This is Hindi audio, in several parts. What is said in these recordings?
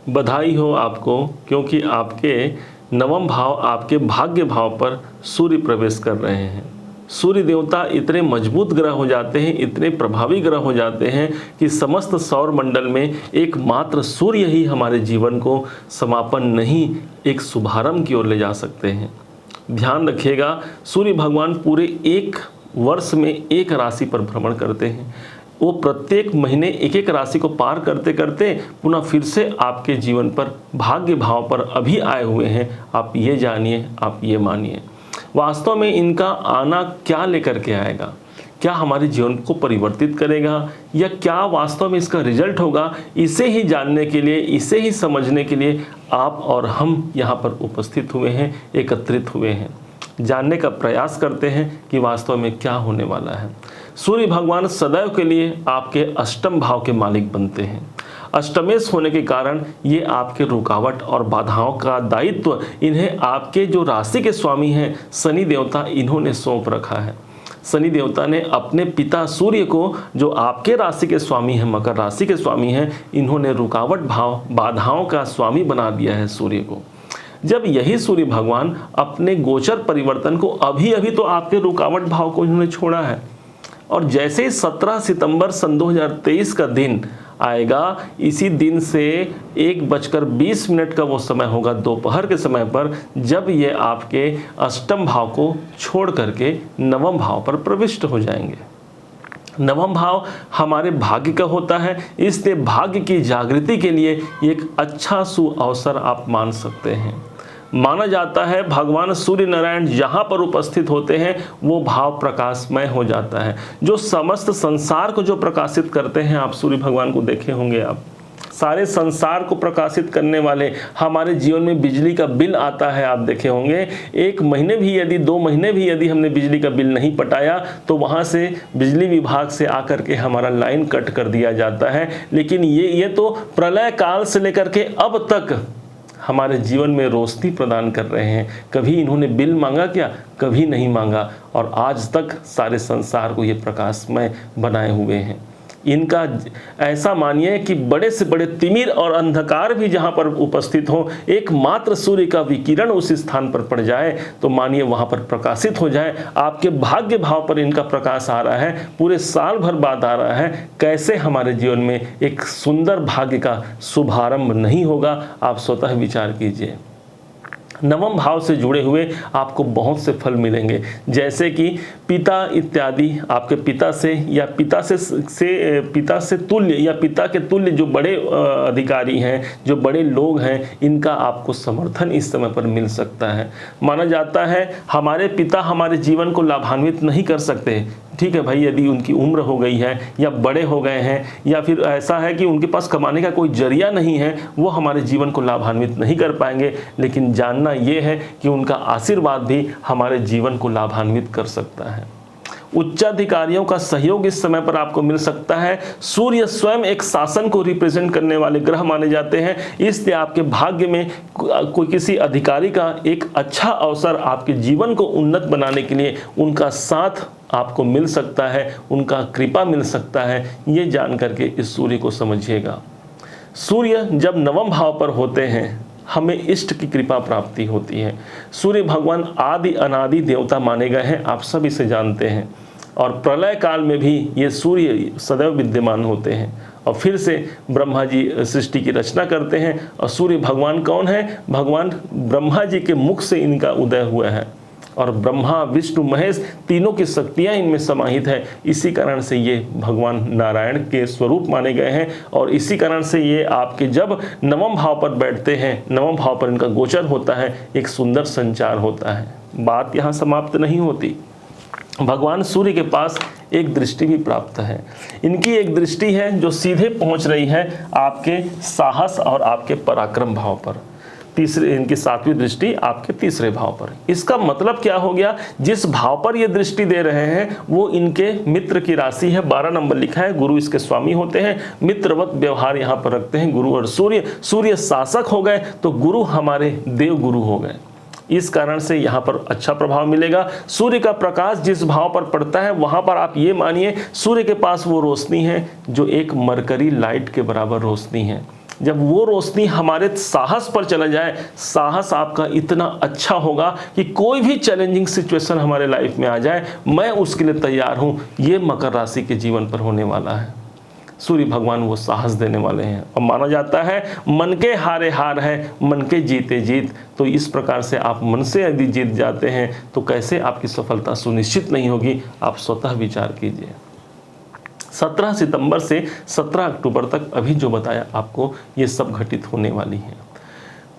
बधाई हो आपको, क्योंकि आपके नवम भाव आपके भाग्य भाव पर सूर्य प्रवेश कर रहे हैं। सूर्य देवता इतने मजबूत ग्रह हो जाते हैं, इतने प्रभावी ग्रह हो जाते हैं कि समस्त सौर मंडल में एकमात्र सूर्य ही हमारे जीवन को समापन नहीं, एक शुभारंभ की ओर ले जा सकते हैं। ध्यान रखिएगा, सूर्य भगवान पूरे एक वर्ष में एक राशि पर भ्रमण करते हैं। वो प्रत्येक महीने एक एक राशि को पार करते करते पुनः फिर से आपके जीवन पर भाग्य भाव पर अभी आए हुए हैं। आप ये जानिए, आप ये मानिए, वास्तव में इनका आना क्या लेकर के आएगा, क्या हमारे जीवन को परिवर्तित करेगा या क्या वास्तव में इसका रिजल्ट होगा, इसे ही जानने के लिए, इसे ही समझने के लिए आप और हम यहाँ पर उपस्थित हुए हैं, एकत्रित हुए हैं, जानने का प्रयास करते हैं कि वास्तव में क्या होने वाला है। सूर्य भगवान सदैव के लिए आपके अष्टम भाव के मालिक बनते हैं। अष्टमेश होने के कारण ये आपके रुकावट और बाधाओं का दायित्व इन्हें आपके जो राशि के स्वामी हैं शनि देवता, इन्होंने सौंप रखा है। शनि देवता ने अपने पिता सूर्य को, जो आपके राशि के स्वामी हैं, मकर राशि के स्वामी हैं, इन्होंने रुकावट भाव, बाधाओं का स्वामी बना दिया है सूर्य को। जब यही सूर्य भगवान अपने गोचर परिवर्तन को अभी अभी तो आपके रुकावट भाव को इन्होंने छोड़ा है, और जैसे ही 17 सितंबर सन 2023 का दिन आएगा, इसी दिन से 1:20 का वो समय होगा दोपहर के समय पर, जब ये आपके अष्टम भाव को छोड़ करके नवम भाव पर प्रविष्ट हो जाएंगे। नवम भाव हमारे भाग्य का होता है, इसलिए भाग्य की जागृति के लिए एक अच्छा सुअवसर आप मान सकते हैं। माना जाता है भगवान सूर्य नारायण जहाँ पर उपस्थित होते हैं वो भाव प्रकाशमय हो जाता है। जो समस्त संसार को जो प्रकाशित करते हैं, आप सूर्य भगवान को देखे होंगे, आप सारे संसार को प्रकाशित करने वाले, हमारे जीवन में बिजली का बिल आता है, आप देखे होंगे, 1 महीने भी यदि 2 महीने भी यदि हमने बिजली का बिल नहीं पटाया तो वहाँ से बिजली विभाग से आकर के हमारा लाइन कट कर दिया जाता है। लेकिन ये तो प्रलय काल से लेकर के अब तक हमारे जीवन में रोशनी प्रदान कर रहे हैं। कभी इन्होंने बिल मांगा क्या? कभी नहीं मांगा, और आज तक सारे संसार को ये प्रकाशमय बनाए हुए हैं। इनका ऐसा मानिए कि बड़े से बड़े तिमिर और अंधकार भी जहाँ पर उपस्थित हो, एकमात्र सूर्य का विकिरण उस स्थान पर पड़ जाए तो मानिए वहाँ पर प्रकाशित हो जाए। आपके भाग्य भाव पर इनका प्रकाश आ रहा है, पूरे साल भर बाद आ रहा है। कैसे हमारे जीवन में एक सुंदर भाग्य का शुभारंभ नहीं होगा, आप स्वतः विचार कीजिए। नवम भाव से जुड़े हुए आपको बहुत से फल मिलेंगे, जैसे कि पिता इत्यादि, आपके पिता से या पिता से तुल्य या पिता के तुल्य जो बड़े अधिकारी हैं, जो बड़े लोग हैं, इनका आपको समर्थन इस समय पर मिल सकता है। माना जाता है हमारे पिता हमारे जीवन को लाभान्वित नहीं कर सकते, ठीक है भाई, यदि उनकी उम्र हो गई है या बड़े हो गए हैं या फिर ऐसा है कि उनके पास कमाने का कोई जरिया नहीं है, वो हमारे जीवन को लाभान्वित नहीं कर पाएंगे। लेकिन जानना ये है कि उनका आशीर्वाद भी हमारे जीवन को लाभान्वित कर सकता है। उच्चाधिकारियों का सहयोग इस समय पर आपको मिल सकता है। सूर्य स्वयं एक शासन को रिप्रेजेंट करने वाले ग्रह माने जाते हैं, इसलिए आपके भाग्य में कोई किसी अधिकारी का एक अच्छा अवसर आपके जीवन को उन्नत बनाने के लिए उनका साथ आपको मिल सकता है, उनका कृपा मिल सकता है। ये जान करके इस सूर्य को समझिएगा। सूर्य जब नवम भाव पर होते हैं हमें इष्ट की कृपा प्राप्ति होती है। सूर्य भगवान आदि अनादि देवता माने गए हैं, आप सब इसे जानते हैं, और प्रलय काल में भी ये सूर्य सदैव विद्यमान होते हैं। और फिर से ब्रह्मा जी सृष्टि की रचना करते हैं, और सूर्य भगवान कौन है? भगवान ब्रह्मा जी के मुख से इनका उदय हुआ है, और ब्रह्मा विष्णु महेश तीनों की शक्तियां इनमें समाहित है। इसी कारण से ये भगवान नारायण के स्वरूप माने गए हैं, और इसी कारण से ये आपके जब नवम भाव पर बैठते हैं, नवम भाव पर इनका गोचर होता है, एक सुंदर संचार होता है। बात यहाँ समाप्त नहीं होती। भगवान सूर्य के पास एक दृष्टि भी प्राप्त है। इनकी एक दृष्टि है जो सीधे पहुंच रही है आपके साहस और आपके पराक्रम भाव पर। तीसरे, इनकी 7वीं दृष्टि आपके तीसरे भाव पर। इसका मतलब क्या हो गया? जिस भाव पर ये दृष्टि दे रहे हैं वो इनके मित्र की राशि है। 12 नंबर लिखा है, गुरु इसके स्वामी होते हैं, मित्रवत व्यवहार यहाँ पर रखते हैं गुरु और सूर्य। सूर्य शासक हो गए तो गुरु हमारे देव गुरु हो गए। इस कारण से यहाँ पर अच्छा प्रभाव मिलेगा। सूर्य का प्रकाश जिस भाव पर पड़ता है वहाँ पर आप ये मानिए सूर्य के पास वो रोशनी है जो एक मरकरी लाइट के बराबर रोशनी है। जब वो रोशनी हमारे साहस पर चला जाए, साहस आपका इतना अच्छा होगा कि कोई भी चैलेंजिंग सिचुएशन हमारे लाइफ में आ जाए, मैं उसके लिए तैयार हूं। ये मकर राशि के जीवन पर होने वाला है। सूर्य भगवान वो साहस देने वाले हैं और माना जाता है मन के हारे हार है, मन के जीते जीत। तो इस प्रकार से आप मन से यदि जीत जाते हैं तो कैसे आपकी सफलता सुनिश्चित नहीं होगी, आप स्वतः विचार कीजिए। 17 सितंबर से 17 अक्टूबर तक अभी जो बताया आपको, ये सब घटित होने वाली है।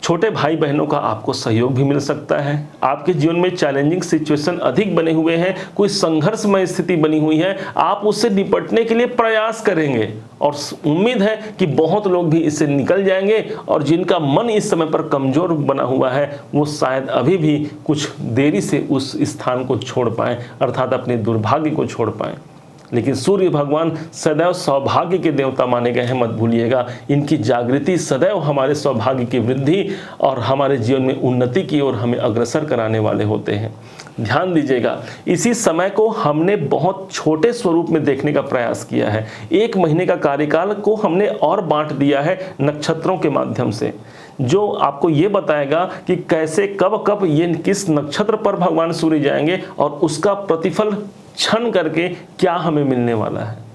छोटे भाई बहनों का आपको सहयोग भी मिल सकता है। आपके जीवन में चैलेंजिंग सिचुएशन अधिक बने हुए हैं, कोई संघर्षमय स्थिति बनी हुई है, आप उससे निपटने के लिए प्रयास करेंगे और उम्मीद है कि बहुत लोग भी इससे निकल जाएंगे। और जिनका मन इस समय पर कमजोर बना हुआ है, वो शायद अभी भी कुछ देरी से उस स्थान को छोड़ पाए, अर्थात अपने दुर्भाग्य को छोड़ पाए। लेकिन सूर्य भगवान सदैव सौभाग्य के देवता माने गए हैं, मत भूलिएगा। इनकी जागृति सदैव हमारे सौभाग्य की वृद्धि और हमारे जीवन में उन्नति की ओर हमें अग्रसर कराने वाले होते हैं। ध्यान दीजिएगा, इसी समय को हमने बहुत छोटे स्वरूप में देखने का प्रयास किया है। 1 महीने का कार्यकाल को हमने और बांट दिया है नक्षत्रों के माध्यम से, जो आपको ये बताएगा कि कैसे कब कब ये किस नक्षत्र पर भगवान सूर्य जाएंगे और उसका प्रतिफल क्षण करके क्या हमें मिलने वाला है।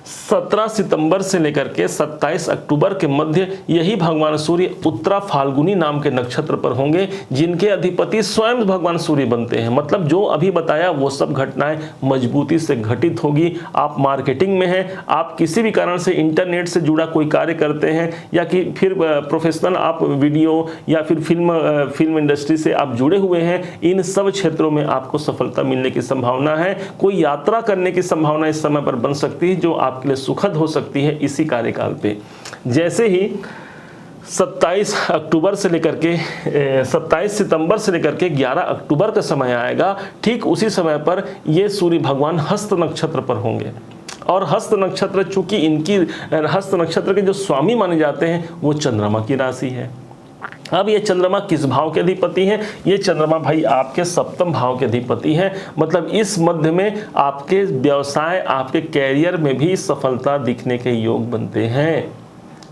17 सितंबर से लेकर के 27 अक्टूबर के मध्य यही भगवान सूर्य उत्तरा फाल्गुनी नाम के नक्षत्र पर होंगे, जिनके अधिपति स्वयं भगवान सूर्य बनते हैं। मतलब जो अभी बताया वो सब घटनाएं मजबूती से घटित होगी। आप मार्केटिंग में हैं, आप किसी भी कारण से इंटरनेट से जुड़ा कोई कार्य करते हैं, या कि फिर प्रोफेशनल आप वीडियो या फिर फिल्म इंडस्ट्री से आप जुड़े हुए हैं, इन सब क्षेत्रों में आपको सफलता मिलने की संभावना है। कोई यात्रा करने की संभावना इस समय पर बन सकती है, जो आपके सुखद हो सकती है इसी कार्यकाल पे। जैसे ही 27 अक्टूबर से लेकर के 27 सितंबर से लेकर के 11 अक्टूबर का समय आएगा, ठीक उसी समय पर ये सूर्य भगवान हस्त नक्षत्र पर होंगे। और हस्त नक्षत्र, चूंकि इनकी हस्त नक्षत्र के जो स्वामी माने जाते हैं वो चंद्रमा की राशि है। अब ये चंद्रमा किस भाव के अधिपति हैं? ये चंद्रमा भाई आपके 7वें भाव के अधिपति हैं। मतलब इस मध्य में आपके व्यवसाय, आपके कैरियर में भी सफलता दिखने के योग बनते हैं।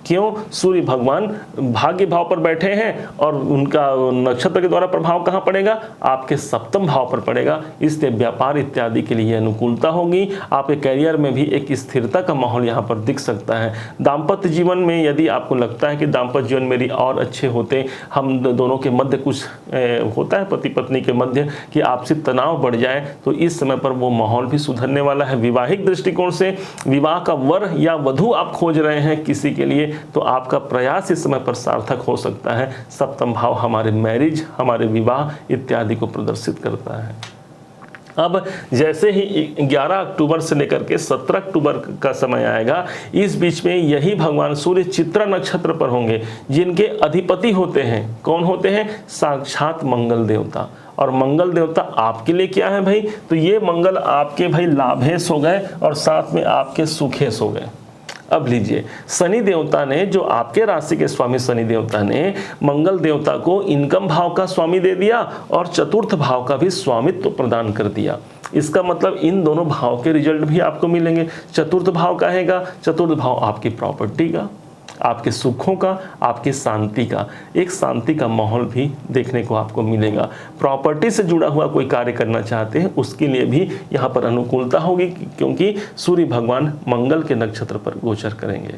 क्यों? सूर्य भगवान भाग्य भाव पर बैठे हैं और उनका नक्षत्र के द्वारा प्रभाव कहाँ पड़ेगा? आपके 7वें भाव पर पड़ेगा। इसलिए व्यापार इत्यादि के लिए अनुकूलता होगी। आपके करियर में भी एक स्थिरता का माहौल यहाँ पर दिख सकता है। दाम्पत्य जीवन में यदि आपको लगता है कि दाम्पत्य जीवन मेरी और अच्छे होते, हम दोनों के मध्य कुछ होता है पति पत्नी के मध्य कि आपसी तनाव बढ़ जाए, तो इस समय पर वो माहौल भी सुधरने वाला है। विवाहिक दृष्टिकोण से विवाह का वर या वधू आप खोज रहे हैं किसी के लिए, तो आपका प्रयास इस समय पर सार्थक हो सकता है। 7वां भाव हमारे मैरिज, हमारे विवाह इत्यादि को प्रदर्शित करता है। अब जैसे ही 11 अक्टूबर से लेकर के 17 अक्टूबर का समय आएगा, इस बीच में यही भगवान सूर्य चित्रा नक्षत्र पर होंगे, जिनके अधिपति होते हैं, कौन होते हैं? साक्षात मंगल देवता। और मंगल देवता आपके लिए क्या है भाई? तो ये मंगल आपके भाई लाभेश हो गए और साथ में आपके सुखेश हो गए। अब लीजिए, शनि देवता ने, जो आपके राशि के स्वामी शनि देवता ने मंगल देवता को इनकम भाव का स्वामी दे दिया और चतुर्थ भाव का भी स्वामित्व प्रदान कर दिया। इसका मतलब इन दोनों भाव के रिजल्ट भी आपको मिलेंगे। चतुर्थ भाव का हैगा, चतुर्थ भाव आपकी प्रॉपर्टी का, आपके सुखों का, आपकी शांति का, एक शांति का माहौल भी देखने को आपको मिलेगा। प्रॉपर्टी से जुड़ा हुआ कोई कार्य करना चाहते हैं उसके लिए भी यहाँ पर अनुकूलता होगी, क्योंकि सूर्य भगवान मंगल के नक्षत्र पर गोचर करेंगे।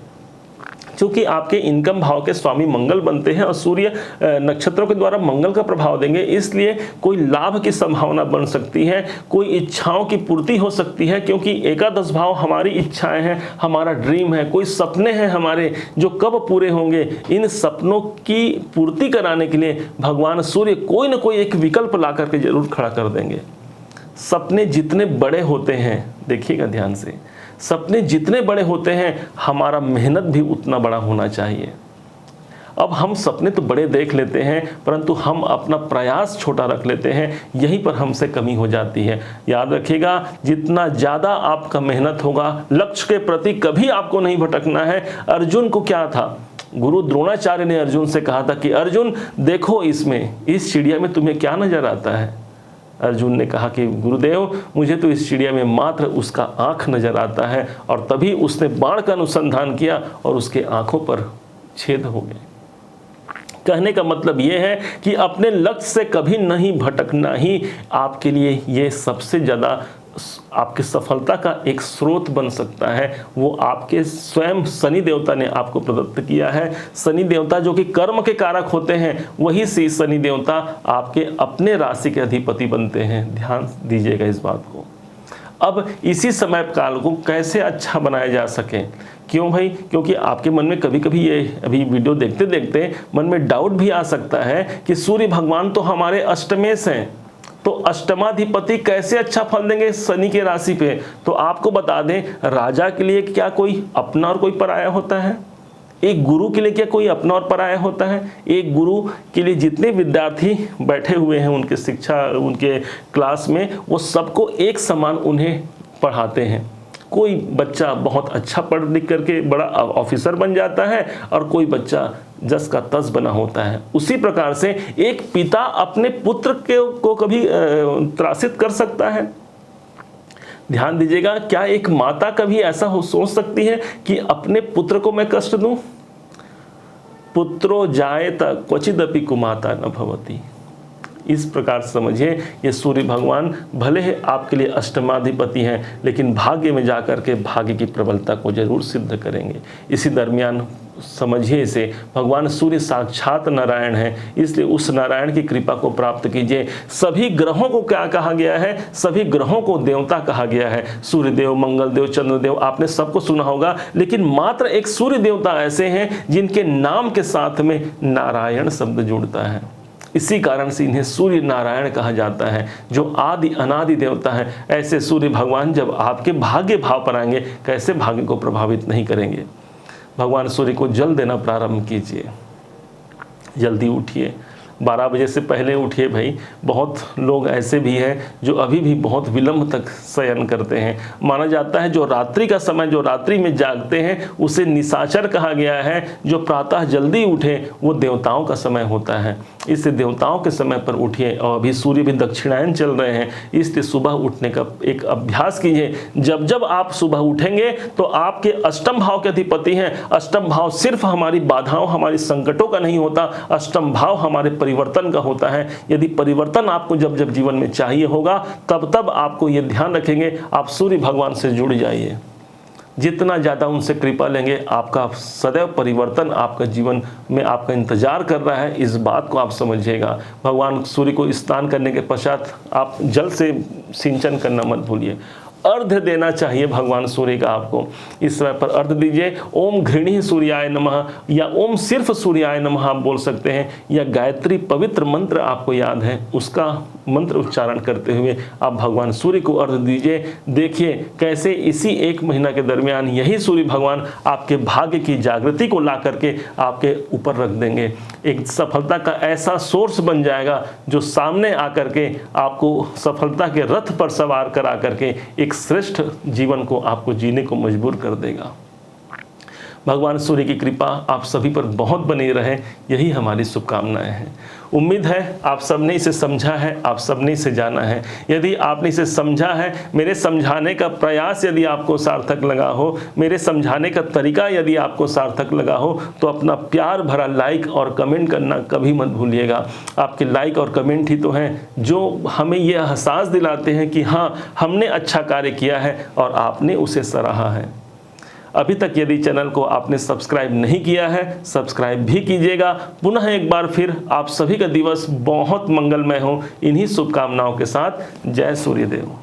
चूंकि आपके इनकम भाव के स्वामी मंगल बनते हैं और सूर्य नक्षत्रों के द्वारा मंगल का प्रभाव देंगे, इसलिए कोई लाभ की संभावना बन सकती है, कोई इच्छाओं की पूर्ति हो सकती है, क्योंकि एकादश भाव हमारी इच्छाएं हैं, हमारा ड्रीम है, कोई सपने हैं हमारे जो कब पूरे होंगे। इन सपनों की पूर्ति कराने के लिए भगवान सूर्य कोई ना कोई एक विकल्प ला करके जरूर खड़ा कर देंगे। सपने जितने बड़े होते हैं, देखिएगा ध्यान से, सपने जितने बड़े होते हैं हमारा मेहनत भी उतना बड़ा होना चाहिए। अब हम सपने तो बड़े देख लेते हैं, परंतु हम अपना प्रयास छोटा रख लेते हैं, यहीं पर हमसे कमी हो जाती है। याद रखिएगा, जितना ज़्यादा आपका मेहनत होगा, लक्ष्य के प्रति कभी आपको नहीं भटकना है। अर्जुन को क्या था? गुरु द्रोणाचार्य ने अर्जुन से कहा था कि अर्जुन देखो, इसमें, इस चिड़िया में तुम्हें क्या नजर आता है? अर्जुन ने कहा कि गुरुदेव मुझे तो इस चिड़िया में मात्र उसका आँख नजर आता है, और तभी उसने बाण का अनुसंधान किया और उसके आँखों पर छेद हो गए। कहने का मतलब ये है कि अपने लक्ष्य से कभी नहीं भटकना ही आपके लिए ये सबसे ज़्यादा आपकी सफलता का एक स्रोत बन सकता है। वो आपके स्वयं शनि देवता ने आपको प्रदत्त किया है। शनि देवता जो कि कर्म के कारक होते हैं, वही से शनि देवता आपके अपने राशि के अधिपति बनते हैं। ध्यान दीजिएगा इस बात को। अब इसी समय काल को कैसे अच्छा बनाया जा सके? क्यों भाई? क्योंकि आपके मन में कभी कभी ये अभी वीडियो देखते देखते मन में डाउट भी आ सकता है कि सूर्य भगवान तो हमारे अष्टमेश हैं, तो अष्टमाधिपति कैसे अच्छा फल देंगे शनि के राशि पे? तो आपको बता दें, राजा के लिए क्या कोई अपना और कोई पराया होता है? एक गुरु के लिए क्या कोई अपना और पराया होता है? एक गुरु के लिए जितने विद्यार्थी बैठे हुए हैं उनके शिक्षा उनके क्लास में, वो सबको एक समान उन्हें पढ़ाते हैं। कोई बच्चा बहुत अच्छा पढ़ लिख करके बड़ा ऑफिसर बन जाता है और कोई बच्चा जस का तस बना होता है। उसी प्रकार से एक पिता अपने पुत्र को कभी त्रासित कर सकता है? ध्यान दीजिएगा, क्या एक माता कभी ऐसा सोच सकती है कि अपने पुत्र को मैं कष्ट दूं? पुत्रो जायेत क्वचिदपि कुमाता न भवति। इस प्रकार समझिए, ये सूर्य भगवान भले ही आपके लिए अष्टमाधिपति हैं, लेकिन भाग्य में जाकर के भाग्य की प्रबलता को जरूर सिद्ध करेंगे। इसी दरमियान समझिए इसे, भगवान सूर्य साक्षात नारायण है, इसलिए उस नारायण की कृपा को प्राप्त कीजिए। सभी ग्रहों को क्या कहा गया है? सभी ग्रहों को देवता कहा गया है। सूर्य देव, मंगल देव, चंद्रदेव, आपने सबको सुना होगा, लेकिन मात्र एक सूर्य देवता ऐसे हैं जिनके नाम के साथ में नारायण शब्द जुड़ता है। इसी कारण से इन्हें सूर्य नारायण कहा जाता है, जो आदि अनादि देवता है। ऐसे सूर्य भगवान जब आपके भाग्य भाव पर आएंगे, कैसे भाग्य को प्रभावित नहीं करेंगे? भगवान सूर्य को जल देना प्रारंभ कीजिए। जल्दी उठिए, 12 बजे से पहले उठिए भाई। बहुत लोग ऐसे भी हैं जो अभी भी बहुत विलंब तक शयन करते हैं। माना जाता है जो रात्रि का समय, जो रात्रि में जागते हैं, उसे निशाचर कहा गया है। जो प्रातः जल्दी उठे वो देवताओं का समय होता है। इससे देवताओं के समय पर उठिए। और अभी सूर्य भी दक्षिणायन चल रहे हैं, इसलिए सुबह उठने का एक अभ्यास कीजिए। जब जब आप सुबह उठेंगे तो आपके अष्टम भाव के अधिपति हैं। अष्टम भाव सिर्फ हमारी बाधाओं, हमारी संकटों का नहीं होता, अष्टम भाव हमारे परिवर्तन का होता है। यदि परिवर्तन आपको जब जब जीवन में चाहिए होगा, तब तब आपको ये ध्यान रखेंगे, आप सूर्य भगवान से जुड़ जाइए। जितना ज़्यादा उनसे कृपा लेंगे, आपका सदैव परिवर्तन आपका जीवन में आपका इंतजार कर रहा है। इस बात को आप समझिएगा। भगवान सूर्य को स्नान करने के पश्चात आप जल से सिंचन करना मत भूलिए। अर्घ्य देना चाहिए भगवान सूर्य का आपको। इस समय पर अर्घ्य दीजिए। ओम घृणी सूर्याय नमः, या ओम सिर्फ सूर्याय नमः आप बोल सकते हैं, या गायत्री पवित्र मंत्र आपको याद है, उसका मंत्र उच्चारण करते हुए आप भगवान सूर्य को अर्घ्य दीजिए। देखिए कैसे इसी एक महीना के दरमियान यही सूर्य भगवान आपके भाग्य की जागृति को ला करके आपके ऊपर रख देंगे। एक सफलता का ऐसा सोर्स बन जाएगा जो सामने आकर के आपको सफलता के रथ पर सवार करा करके एक श्रेष्ठ जीवन को आपको जीने को मजबूर कर देगा। भगवान सूर्य की कृपा आप सभी पर बहुत बनी रहे, यही हमारी शुभकामनाएं हैं। उम्मीद है आप सबने इसे समझा है, आप सबने इसे जाना है। यदि आपने इसे समझा है, मेरे समझाने का प्रयास यदि आपको सार्थक लगा हो, मेरे समझाने का तरीका यदि आपको सार्थक लगा हो, तो अपना प्यार भरा लाइक और कमेंट करना कभी मत भूलिएगा। आपके लाइक और कमेंट ही तो हैं जो हमें यह एहसास दिलाते हैं कि हाँ, हमने अच्छा कार्य किया है और आपने उसे सराहा है। अभी तक यदि चैनल को आपने सब्सक्राइब नहीं किया है, सब्सक्राइब भी कीजिएगा। पुनः एक बार फिर आप सभी का दिवस बहुत मंगलमय हो, इन्हीं शुभकामनाओं के साथ। जय सूर्यदेव।